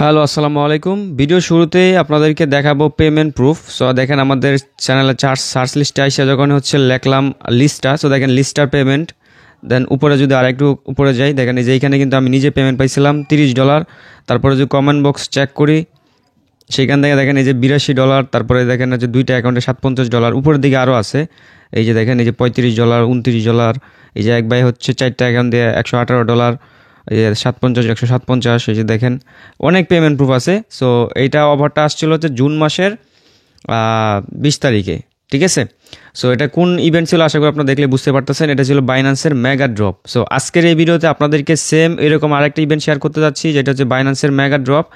Hello, আসসালামু আলাইকুম। Video শুরুতেই আপনাদেরকে দেখাবো পেমেন্ট প্রুফ। সো দেখেন আমাদের চ্যানেলে সার্চ লিস্টে এসে যখন লিখলাম লিস্টটা, সো দেখেন লিস্টার পেমেন্ট। দেন উপরে যদি আরেকটু উপরে যাই, দেখেন এই যে এইখানে কিন্তু আমি নিজে পেমেন্ট পাইছিলাম $30। তারপরে যদি কমেন্ট বক্স চেক করি, সেইখান থেকে দেখেন এই যে $82। তারপরে দেখেন যে দুইটা অ্যাকাউন্টে $57। উপরের দিকে আরও আছে, এই যে দেখেন এই যে $35, $29। এই যে এক ভাই হচ্ছে চারটা অ্যাকাউন্ট দিয়ে $118, এই যে 57, 157। এই যে দেখেন অনেক পেমেন্ট প্রুফ আছে। সো এইটা অফারটা আসছিল হচ্ছে জুন মাসের 20 তারিখে, ঠিক আছে। সো এটা কোন ইভেন্ট ছিল আশা করি আপনারা দেখলে বুঝতে পারতেছেন। এটা ছিল বাইন্যান্সের মেগা ড্রপ। সো আজকের এই ভিডিওতে আপনাদেরকে সেম এরকম আরেকটা ইভেন্ট শেয়ার করতে যাচ্ছি, যেটা হচ্ছে বাইন্যান্সের mega drop.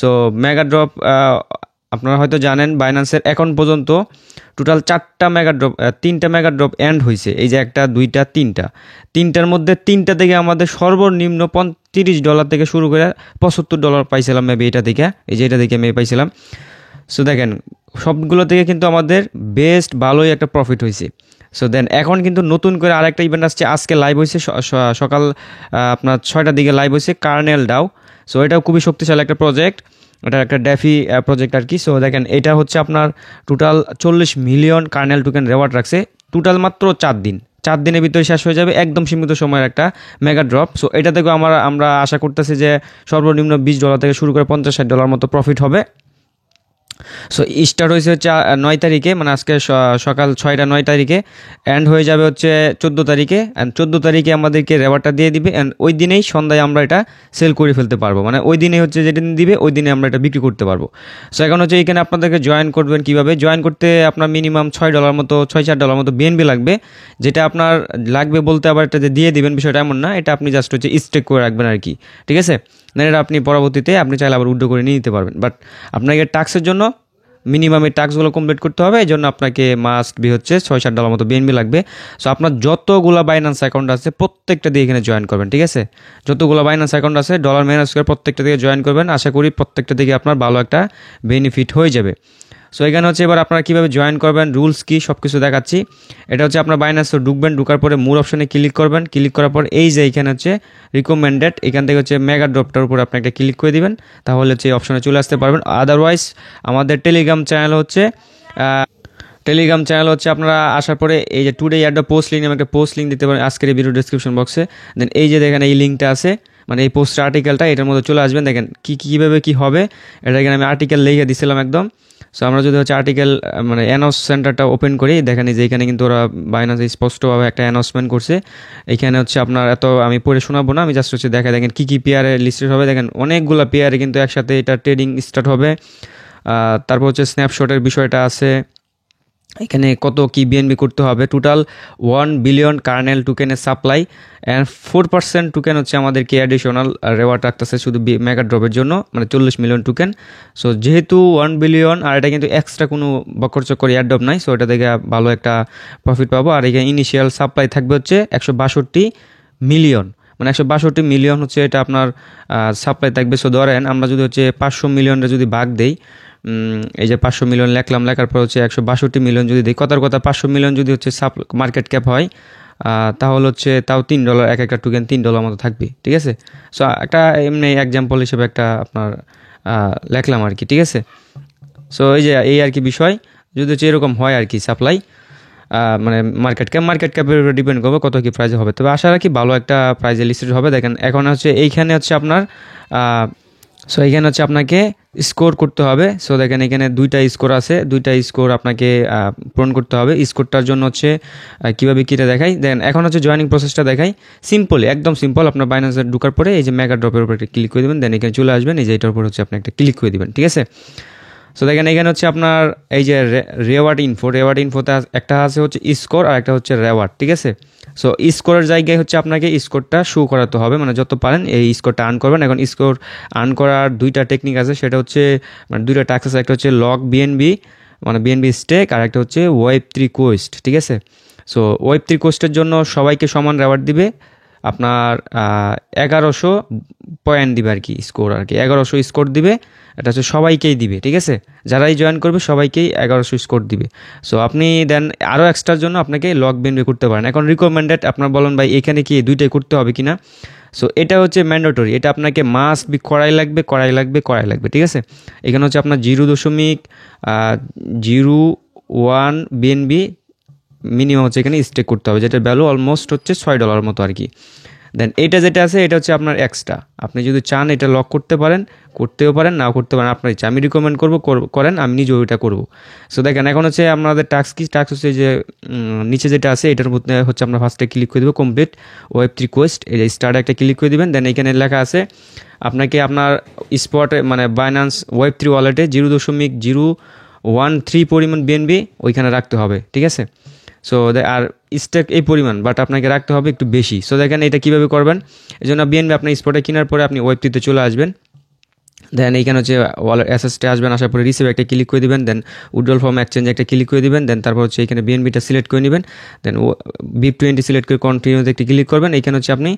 So mega drop আপনারা হয়তো জানেন বাইন্যান্সের এখন পর্যন্ত টোটাল 4টা মেগা ড্রপ, 3টা মেগা ড্রপ এন্ড হয়েছে। এই যে একটা, দুইটা, তিনটার মধ্যে 3টা থেকে আমাদের সর্বনিম্ন $35 থেকে শুরু করে $75 পাইছিলাম মেবি এটা থেকে। এই যে এটা থেকে আমি পাইছিলাম। সো দেখেন সবগুলো থেকে কিন্তু আমাদের বেস্ট ভালোই একটা প্রফিট হয়েছে। সো দেন এখন কিন্তু নতুন করে আরেকটা ইভেন্ট আসছে, আজকে লাইভ হয়েছে সকাল আপনার 6টার দিকে লাইভ হয়েছে, কার্নেল ডাও। সো এটাও খুবই শক্তিশালী একটা প্রজেক্ট, এটা একটা ড্যাফি প্রজেক্ট আর কি। সো দেখেন এটা হচ্ছে আপনার total 40 million kernel token reward রাখছে, টোটাল মাত্র 4 দিনের ভিতরে শেষ হয়ে যাবে, একদম সীমিত সময়ের একটা মেগা ড্রপ। সো এটা থেকেও আমরা আশা করতেছি যে সর্বনিম্ন $20 থেকে শুরু করে $50-60 মতো প্রফিট হবে। সো স্টার্ট হয়েছে হচ্ছে 9 তারিখে, মানে আজকে সকাল 6টা 9 তারিখে, অ্যান্ড হয়ে যাবে হচ্ছে 14 তারিখে। অ্যান্ড 14 তারিখে আমাদেরকে রেওয়ার্ডটা দিয়ে দিবে, অ্যান্ড ওই দিনেই সন্ধ্যায় আমরা এটা সেল করে ফেলতে পারবো, মানে ওই দিনে হচ্ছে যেদিন দিবে ওই দিনে আমরা এটা বিক্রি করতে পারবো। সো এখন হচ্ছে এখানে আপনাদেরকে জয়েন করবেন কীভাবে। জয়েন করতে আপনার মিনিমাম $6 মতো, $6-4 মতো বিএনবি লাগবে। যেটা আপনার লাগবে বলতে আবার এটা যে দিয়ে দিবেন বিষয়টা এমন না, এটা আপনি জাস্ট হচ্ছে স্টেক করে রাখবেন আর কি, ঠিক আছে। দেন এটা আপনি পরবর্তীতে আপনি চাইলে আবার উইথড্র করে নিয়ে নিতে পারবেন। বাট আপনাকে টাস্কের জন্য মিনিমাম এই টাস্কগুলো কমপ্লিট করতে হবে, এই জন্য আপনাকে মাস্ট বি হচ্ছে $6-7 মতো বিএনবি লাগবে। সো আপনার যতগুলো বাইন্যান্স অ্যাকাউন্ট আছে প্রত্যেকটা দিয়ে এখানে জয়েন করবেন, ঠিক আছে। যতগুলো বাইন্যান্স অ্যাকাউন্ট আছে ডলার মাইনাস করে প্রত্যেকটা দিয়ে জয়েন করবেন, আশা করি প্রত্যেকটা থেকে আপনার ভালো একটা বেনিফিট হয়ে যাবে। সো এখানে হচ্ছে এবার আপনারা কীভাবে জয়েন করবেন, রুলস কী, সব কিছু দেখাচ্ছি। এটা হচ্ছে আপনার বাইন্যান্সে ঢুকবেন, ঢুকার পরে মোর অপশনে ক্লিক করবেন। ক্লিক করার পর এই যে এখানে হচ্ছে রিকমেন্ডেড, এখান থেকে হচ্ছে মেগা ড্রপটার উপরে আপনি একটা ক্লিক করে দিবেন, তাহলে হচ্ছে এই অপশনে চলে আসতে পারবেন। আদারওয়াইজ আমাদের টেলিগ্রাম চ্যানেল হচ্ছে আপনারা আসার পরে এই যে today add the post link, আমি একটা পোস্ট লিঙ্ক দিতে পারেন আজকের এই ভিডিও ডিসক্রিপশন বক্সে। দেন এই যে দেখেন এই লিঙ্কটা আছে, মানে এই পোস্ট আর্টিকেলটা, এটার মধ্যে চলে আসবেন। দেখেন কীভাবে কী হবে এটা এখানে আমি আর্টিকেল লিখে দিছিলাম একদম। সো আমরা যদি হচ্ছে আর্টিকেল মানে অ্যানাউন্স সেন্টারটা ওপেন করি, দেখেন যে এখানে কিন্তু ওরা বাইন্যান্স স্পষ্টভাবে একটা অ্যানাউন্সমেন্ট করছে। এখানে হচ্ছে আপনার এত আমি পড়ে শোনাবো না, আমি জাস্ট হচ্ছে দেখেন কী পেয়ারে লিস্টেড হবে। দেখেন অনেকগুলো পেয়ারে কিন্তু একসাথে এটা ট্রেডিং স্টার্ট হবে। তারপর হচ্ছে স্ন্যাপশটের বিষয়টা আছে, এখানে কত কি বিএনবি করতে হবে। টোটাল 1 বিলিয়ন কার্নেল টোকেনের সাপ্লাই অ্যান্ড 4% টোকেন হচ্ছে আমাদেরকে অ্যাডিশনাল রেওয়ার্ড রাখতেছে শুধু মেগা ড্রপের জন্য, মানে 40 মিলিয়ন টোকেন। সো যেহেতু 1 বিলিয়ন, আর এটা কিন্তু এক্সট্রা কোনো বকরচক্কর এয়ারড্রপ নাই, সো এটা থেকে ভালো একটা প্রফিট পাবো। আর এখানে ইনিশিয়াল সাপ্লাই থাকবে হচ্ছে 162 মিলিয়ন, মানে 162 মিলিয়ন হচ্ছে এটা আপনার সাপ্লাই থাকবে। সো ধরেন আমরা যদি হচ্ছে 500 মিলিয়নটা যদি ভাগ দেই, এই যে 500 মিলিয়ন লেখলাম, লেখার পর হচ্ছে 162 মিলিয়ন যদি দিই, কথার কথা 500 মিলিয়ন যদি হচ্ছে মার্কেট ক্যাপ হয়, তাহলে হচ্ছে তাও $3 এক একটা টোকেন $3 মতো থাকবে, ঠিক আছে। সো একটা এমনি এক্সাম্পল হিসেবে একটা আপনার লেখলাম আর কি, ঠিক আছে। সো এই আর কি বিষয়, যদি হচ্ছে এরকম হয় আর কি সাপ্লাই, মানে মার্কেট ক্যাপের উপরে ডিপেন্ড করবে কত কি প্রাইজে হবে। তবে আশা রাখি ভালো একটা প্রাইজে লিস্টেড হবে। দেখেন এখন হচ্ছে এইখানে হচ্ছে আপনার সো এখানে হচ্ছে আপনাকে স্কোর করতে হবে। সো দেখেন এখানে 2টা স্কোর আছে, 2টা স্কোর আপনাকে পূরণ করতে হবে। স্কোরটার জন্য হচ্ছে কীভাবে কীটা দেখাই, দেখেন এখন হচ্ছে জয়েনিং প্রসেসটা দেখাই। সিম্পল, একদম সিম্পল। আপনার বাইন্যান্সে ঢোকার পরে এই যে মেগা ড্রপের উপরে ক্লিক করে দেবেন, দেন এখানে চলে আসবেন, এই যে এটার উপর হচ্ছে আপনি একটা ক্লিক করে দেবেন, ঠিক আছে। সো দেখেন এখানে হচ্ছে আপনার এই যে রেওয়ার্ড ইনফোতে একটা আছে হচ্ছে স্কোর আর একটা হচ্ছে রেওয়ার্ড, ঠিক আছে। সো স্কোরের জায়গায় হচ্ছে আপনাকে স্কোরটা শো করাতে হবে, মানে যত পারেন এই স্কোরটা আর্ন করবেন। এখন স্কোর আর্ন করার 2টা টেকনিক আছে, সেটা হচ্ছে মানে 2টা টাস্ক আছে, একটা হচ্ছে লক বিএনবি মানে বিএনবি স্টেক, আর একটা হচ্ছে Web3 কোয়েস্ট, ঠিক আছে। সো Web3 কোয়েস্টের জন্য সবাইকে সমান রেওয়ার্ড দিবে, আপনার 1100 পয়েন্ট দিবে আর কি, স্কোর আর কি 1100 স্কোর দিবে। এটা হচ্ছে সবাইকেই দিবে, ঠিক আছে, যারাই জয়েন করবে সবাইকেই 1100 স্কোর দিবে। সো আপনি দেন আরও এক্সট্রার জন্য আপনাকে লগ বিএনবি করতে পারেন। এখন রিকমেন্ডেড আপনার বলেন ভাই এখানে কি দুইটাই করতে হবে কিনা। সো এটা হচ্ছে ম্যান্ডেটরি, এটা আপনাকে মাস্ট বি করাই লাগবে, ঠিক আছে। এখানে হচ্ছে আপনার 0.01 বিএনবি মিনিমাম হচ্ছে এখানে স্টেক করতে হবে, যেটার ভ্যালু অলমোস্ট হচ্ছে $6 মতো আর কি। দেন এটা যেটা আছে এটা হচ্ছে আপনার এক্সট্রা, আপনি যদি চান এটা লক করতে পারেন, করতেও পারেন, নাও করতে পারেন, আপনার ইচ্ছা। আমি রিকমেন্ড করবো করেন, আমি নিজেও এটা করবো। সো দেখেন এখন হচ্ছে আপনাদের টাস্ক কি, টাস্ক হচ্ছে যে নিচে যেটা আছে এটার মধ্যে হচ্ছে আমরা ফার্স্টে ক্লিক করে দেবো কমপ্লিট Web3 কোয়েস্ট, এই যে স্টার্ট একটা ক্লিক করে দেবেন। দেন এখানে লেখা আছে আপনাকে আপনার স্পটে মানে বাইন্যান্স Web3 ওয়ালেটে 0.013 পরিমাণ বিএনবি ওইখানে রাখতে হবে, ঠিক আছে। সো আর স্টেক এই পরিমাণ, বাট আপনাকে রাখতে হবে একটু বেশি। সো দেখেন এটা কীভাবে করবেন, এই জন্য বিএনবি আপনার স্পটে কেনার পরে আপনি Web3-তে চলে আসবেন। দেন এইখানে হচ্ছে ওয়ালেট অ্যাসেসটে আসবেন, আসার পরে রিসিভ একটা ক্লিক করে দেবেন, দেন উইথড্রল ফর্ম এক্সচেঞ্জ একটা ক্লিক করে দিবেন। দেন তারপর হচ্ছে এখানে বিএনবিটা সিলেক্ট করে নেবেন, দেন BIP20 সিলেক্ট করে কন্টিনিউতে একটা ক্লিক করবেন। এখানে হচ্ছে আপনি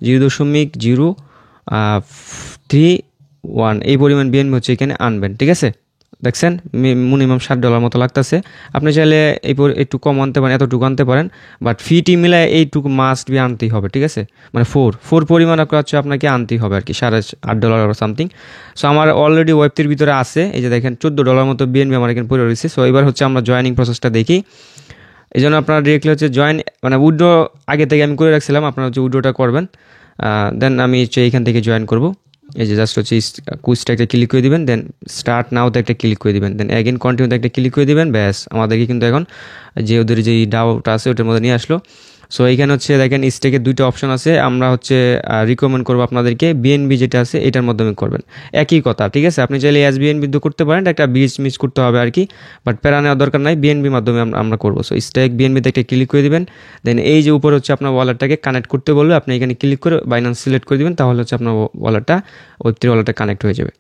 0.031 এই পরিমাণ বিএনবি হচ্ছে এখানে আনবেন, ঠিক আছে। দেখছেন মিনিমাম $60 মতো লাগতেছে। আপনি চাইলে একটু কম আনতে পারেন, এতটুকু আনতে পারেন, বাট ফিটি মিলায় এইটুকু মাস্ট বি আনতেই হবে, ঠিক আছে। মানে ফোর পরিমাণ হচ্ছে আপনাকে আনতেই হবে আর কি, $8.5 সামথিং। সো আমার অলরেডি Web3-র ভিতরে আছে, এই যে দেখেন $14 মতো বিএনবি আমার এখানে পড়ে রয়েছে। সো এবার হচ্ছে আমরা জয়েনিং প্রসেসটা দেখি। এই জন্য আপনারা ডিরেক্টলি হচ্ছে জয়েন মানে উইথড্র আগে থেকে আমি করে রাখছিলাম, আপনারা হচ্ছে উইথড্রটা করবেন। দেন আমি হচ্ছে এইখান থেকে জয়েন করব। এই যে জাস্ট হচ্ছে কুইজটা একটা ক্লিক করে দিবেন, দেন স্টার্ট নাওতে একটা ক্লিক করে দিবেন, দেন অ্যাগেন কন্টিনিউতে একটা ক্লিক করে দিবেন। ব্যাস আমাদেরকে কিন্তু এখন যে ওদের যেই ডাউট আছে ওটার মধ্যে নিয়ে আসলো। সো এইখানে হচ্ছে দেখেন স্টেকের দুইটা অপশন আছে, আমরা হচ্ছে রিকমেন্ড করবো আপনাদেরকে বিএনবি যেটা আছে এটার মাধ্যমে করবেন, একই কথা, ঠিক আছে। আপনি চাইলে বিএনবি করতে পারেন, একটা মিস করতে হবে আর কি, বাট প্যারা নেওয়ার দরকার নাই, বিএনবির মাধ্যমে আমরা করবো। সো স্টেক বিএনবিতে একটা ক্লিক করে দিবেন, দেন এই যে উপরে হচ্ছে আপনার ওয়ালেটটাকে কানেক্ট করতে বলবে, আপনি এখানে ক্লিক করে বাইন্যান্স সিলেক্ট করে দিবেন, তাহলে হচ্ছে আপনার ওয়ালেটটা Web3 ওয়ালেটটা কানেক্ট হয়ে যাবে।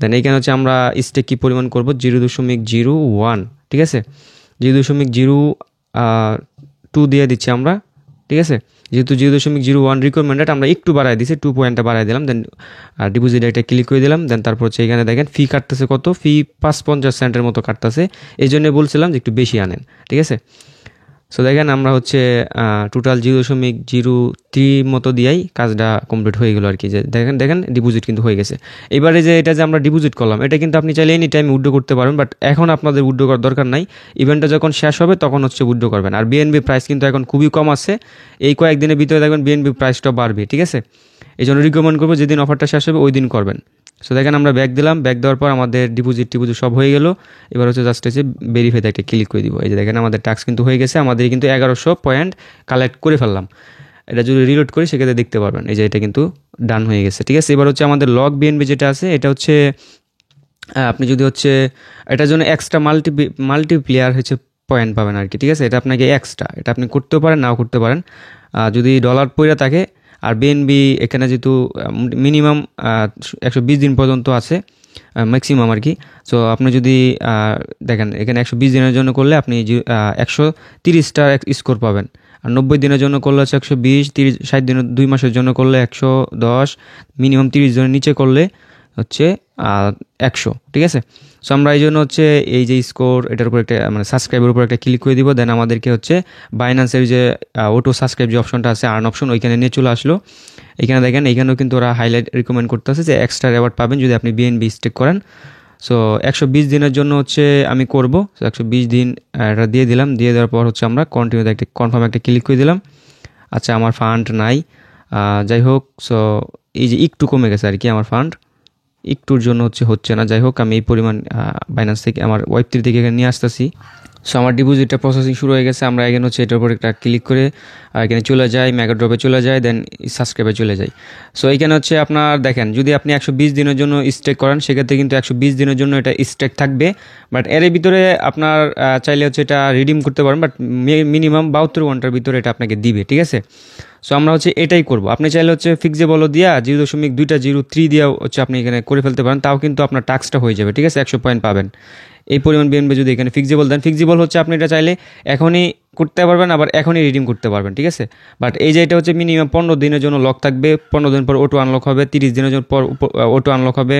দেন এইখানে হচ্ছে আমরা স্টেক কী পরিমাণ করবো 0.01, ঠিক আছে, 0.02 দিয়ে দিচ্ছি আমরা, ঠিক আছে। যেহেতু 0.01 রিকোয়ারমেন্টেড আমরা একটু বাড়াই দিচ্ছি, 2 পয়েন্টটা বাড়াই দিলাম। দেন ডিপোজিট একটা ক্লিক করে দিলাম। দেন তারপর হচ্ছে এখানে দেখেন ফি কাটতেছে কত, ফি 5.50 সেন্টের মতো কাটতেছে, এই জন্য বলছিলাম যে একটু বেশি আনেন, ঠিক আছে। সো দেখেন আমরা হচ্ছে টোটাল 0.03 মতো দিয়েই কাজটা কমপ্লিট হয়ে গেলো আর কি। যে দেখেন ডিপোজিট কিন্তু হয়ে গেছে। এবারে যে এটা যে আমরা ডিপোজিট করলাম এটা কিন্তু আপনি চাইলে এনি টাইম উইথড্র করতে পারবেন, বাট এখন আপনাদের উইথড্র করার দরকার নাই, ইভেন্টটা যখন শেষ হবে তখন হচ্ছে উইথড্র করবেন। আর বিএনবি প্রাইস কিন্তু এখন খুবই কম আছে, এই কয়েকদিনের ভিতরে দেখবেন বিএনবি প্রাইসটা বাড়বে, ঠিক আছে। এই জন্য রিকমেন্ড করবো যেদিন অফারটা শেষ হবে ওই দিন করবেন। সো দেখেন আমরা ব্যাক দিলাম, ব্যাক দেওয়ার পর আমাদের ডিপোজিট সব হয়ে গেল। এবার হচ্ছে জাস্ট হচ্ছে ভেরিফাইতে একটা ক্লিক করে দিব। এই যে দেখেন আমাদের টাস্ক কিন্তু হয়ে গেছে, আমাদের কিন্তু 1100 পয়েন্ট কালেক্ট করে ফেললাম। এটা যদি রিলোড করি সেক্ষেত্রে দেখতে পারবেন এই যে এটা কিন্তু ডান হয়ে গেছে, ঠিক আছে। এবার হচ্ছে আমাদের লগ বিএনবি যেটা আছে এটা হচ্ছে আপনি যদি হচ্ছে এটার জন্য এক্সট্রা মাল্টিপ্লেয়ার হচ্ছে পয়েন্ট পাবেন আর কি, ঠিক আছে। এটা আপনাকে এক্সট্রা, এটা আপনি করতেও পারেন নাও করতে পারেন, যদি ডলার পয়রা থাকে। আর বিএনবি এখানে যেহেতু মিনিমাম 120 দিন পর্যন্ত আছে ম্যাক্সিমাম আর কি। সো আপনি যদি দেখেন এখানে 120 দিনের জন্য করলে আপনি 130টা স্কোর পাবেন, আর 90 দিনের জন্য করলে হচ্ছে 120, 30, 60 দিনের 2 মাসের জন্য করলে 110, মিনিমাম 30 জনের নিচে করলে হচ্ছে 100, ঠিক আছে। সো আমরা এই জন্য হচ্ছে এই যে স্কোর এটার উপর একটা মানে সাবস্ক্রাইবের উপর একটা ক্লিক করে দিব। দেন আমাদেরকে হচ্ছে বাইন্যান্সের যে অটো সাবস্ক্রাইব যে অপশনটা আছে আর্ন অপশন ওইখানে নিয়ে চলে আসলো। এখানে দেখেন এইখানেও কিন্তু ওরা হাইলাইট রিকমেন্ড করতেছে যে এক্সট্রা রেওয়ার্ড পাবেন যদি আপনি বিএনবি স্টেক করেন। সো 120 দিনের জন্য হচ্ছে আমি করবো, 120 দিন এটা দিয়ে দিলাম, দিয়ে দেওয়ার পর হচ্ছে আমরা কন্টিনিউতে একটা কনফার্ম একটা ক্লিক করে দিলাম। আচ্ছা আমার ফান্ড নাই, যাই হোক। সো এই যে একটু কমে গেছে আর কি আমার ফান্ড, একটুর জন্য হচ্ছে না। যাই হোক আমি এই পরিমাণ বাইন্যান্স থেকে আমার Web3 থেকে এখানে নিয়ে আসতেছি। সো আমার ডিপোজিটটা প্রসেসিং শুরু হয়ে গেছে। আমরা এখানে হচ্ছে এটার উপর একটা ক্লিক করে এখানে চলে যাই, মেগা ড্রপে চলে যায়, দেন সাবস্ক্রাইবে চলে যাই। সো এইখানে হচ্ছে আপনার দেখেন যদি আপনি 120 দিনের জন্য স্টেক করেন সেক্ষেত্রে কিন্তু 120 দিনের জন্য এটা স্টেক থাকবে, বাট এর ভিতরে আপনার চাইলে হচ্ছে এটা রিডিম করতে পারেন, বাট মিনিমাম 72 ঘন্টার ভিতরে এটা আপনাকে দিবে, ঠিক আছে। সো আমরা হচ্ছে এটাই করব। আপনি চাইলে হচ্ছে ফিক্সেবলও দিয়া 0.203 দিয়া হচ্ছে আপনি এখানে করে ফেলতে পারেন, তাও কিন্তু আপনার টাস্কটা হয়ে যাবে, ঠিক আছে, 100 পয়েন্ট পাবেন। এই পরিমাণ বিএনপি যদি এখানে ফিক্সিবল দেন, ফিক্সিবল হচ্ছে আপনি এটা চাইলে এখনই করতে পারবেন, আবার এখনই রিডিম করতে পারবেন, ঠিক আছে। বাট এই যে এটা হচ্ছে মিনিমাম 15 দিনের জন্য লক থাকবে, 15 দিন পর অটো আনলক হবে, 30 দিনের জন্য পর অটো আনলক হবে,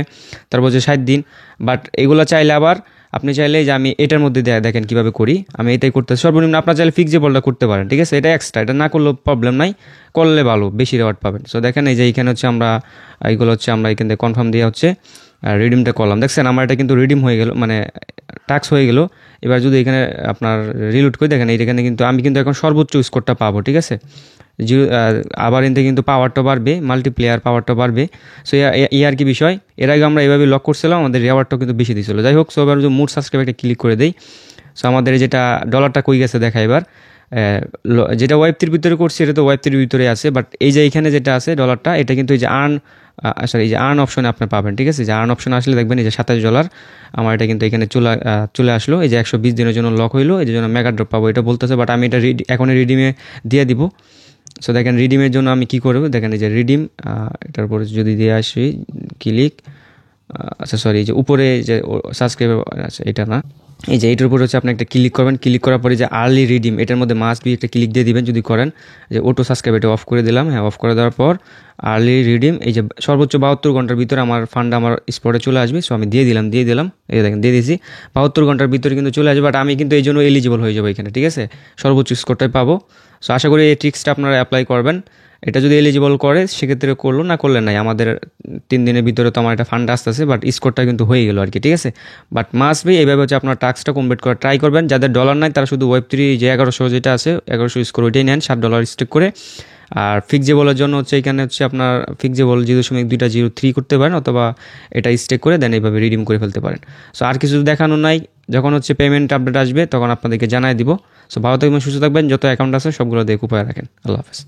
তারপর হচ্ছে 60 দিন। বাট এগুলো চাইলে আবার আপনি চাইলে যে আমি এটার মধ্যে দেখেন কীভাবে করি, আমি এটাই করতে সর্বনিম্ন আপনার চাইলে ফিক্সিবলটা করতে পারেন, ঠিক আছে। এটা এক্সট্রা, এটা না করলেও প্রবলেম নাই, করলে ভালো, বেশি রেওয়ার্ড পাবেন। সো দেখেন এই যে এইখানে হচ্ছে আমরা এইগুলো হচ্ছে আমরা এখান থেকে কনফার্ম দিয়ে হচ্ছে রিডিমটা করলাম। দেখছেন আমার এটা কিন্তু রিডিম হয়ে গেল, মানে টাস্ক হয়ে গেল। এবার যদি এখানে আপনার রিলোড করে দেখেন এইখানে কিন্তু আমি কিন্তু এখন সর্বোচ্চ স্কোরটা পাবো, ঠিক আছে। আবার এতে কিন্তু পাওয়ারটা বাড়বে, মাল্টিপ্লেয়ার পাওয়ারটা বাড়বে। সো এই আর কি বিষয়। এর আগে আমরা এভাবে লক করছিলাম, আমাদের রেওয়ার্ডটাও কিন্তু বেশি দিয়েছিল। যাই হোক, সো এবার যদি মোর সাবস্ক্রাইব একটা ক্লিক করে দেই, সো আমাদের যেটা ডলারটা কই গেছে দেখা এবার। যেটা ওয়েব3 ভিতরে করছি এটা তো ওয়েব3 ভিতরে আছে, বাট এই যে এখানে যেটা আছে ডলারটা, এটা কিন্তু এই যে এই যে আর্ন অপশনে আপনি পাবেন, ঠিক আছে। যে আর্ন অপশনে আসলে দেখবেন এই যে $27 আমার এটা কিন্তু এখানে চলে আসলো। এই যে 120 দিনের জন্য লক হইলো, এই জন্য মেগা ড্রপ পাবো এটা বলতেছে, বাট আমি এটা এখনই রিডিমে দিয়ে দিব। সো দেখেন রিডিমের জন্য আমি কি করবো, দেখেন এই যে রিডিম, এটার উপরে যদি দিয়ে আসি ক্লিক, আচ্ছা সরি, এই যে উপরে যে সাবস্ক্রাইবার, আচ্ছা এটা না, এই যে এইটার উপর হচ্ছে আপনি একটা ক্লিক করবেন। ক্লিক করার পরে যে আর্লি রিডিম, এটার মধ্যে মাস্ট বি একটা ক্লিক দিয়ে দিবেন যদি করেন। যে অটো সাবস্ক্রাইব এটা অফ করে দিলাম, হ্যাঁ অফ করে দেওয়ার পর আর্লি রিডিম, এই যে সর্বোচ্চ 72 ঘন্টার ভিতরে আমার ফান্ড আমার স্পটে চলে আসবে। সো আমি দিয়ে দিলাম, এই দেখেন দিয়ে দিয়েছি, 72 ঘন্টার ভিতরে কিন্তু চলে আসবে। বাট আমি কিন্তু এই জন্য এলিজিবল হয়ে যাবো এখানে, ঠিক আছে, সর্বোচ্চ স্কোরটাই পাবো। সো আশা করি এই ট্রিক্সটা আপনারা অ্যাপ্লাই করবেন। এটা যদি এলিজিবল করে সেক্ষেত্রে করলো, না করলে নাই। আমাদের 3 দিনের ভিতরে তো আমার একটা ফান্ড আসতেছে, বাট স্কোরটা কিন্তু হয়ে গেলো আর কি, ঠিক আছে। বাট মাস্ট বি এইভাবে হচ্ছে আপনার টাস্কটা কমপ্লিট করা ট্রাই করবেন। যাদের ডলার নাই তারা শুধু ওয়েব3 যে 1100 যেটা আছে 1100 স্কোর ওইটাই নেন, $7 স্টেক করে। আর ফিক্সিবলের জন্য হচ্ছে এখানে হচ্ছে আপনার ফিক্সিবল 0.203 করতে পারেন, অথবা এটা স্টেক করে দেন এইভাবে রিডিম করে ফেলতে পারেন। সো আর কিছু দেখানো নাই, যখন হচ্ছে পেমেন্ট আপডেট আসবে তখন আপনাদেরকে জানাই দিব। সো ভালো থাকবেন, সুস্থ থাকবেন, যত অ্যাকাউন্ট আছে সবগুলো দেখে উপায় রাখেন। আল্লাহ হাফেজ।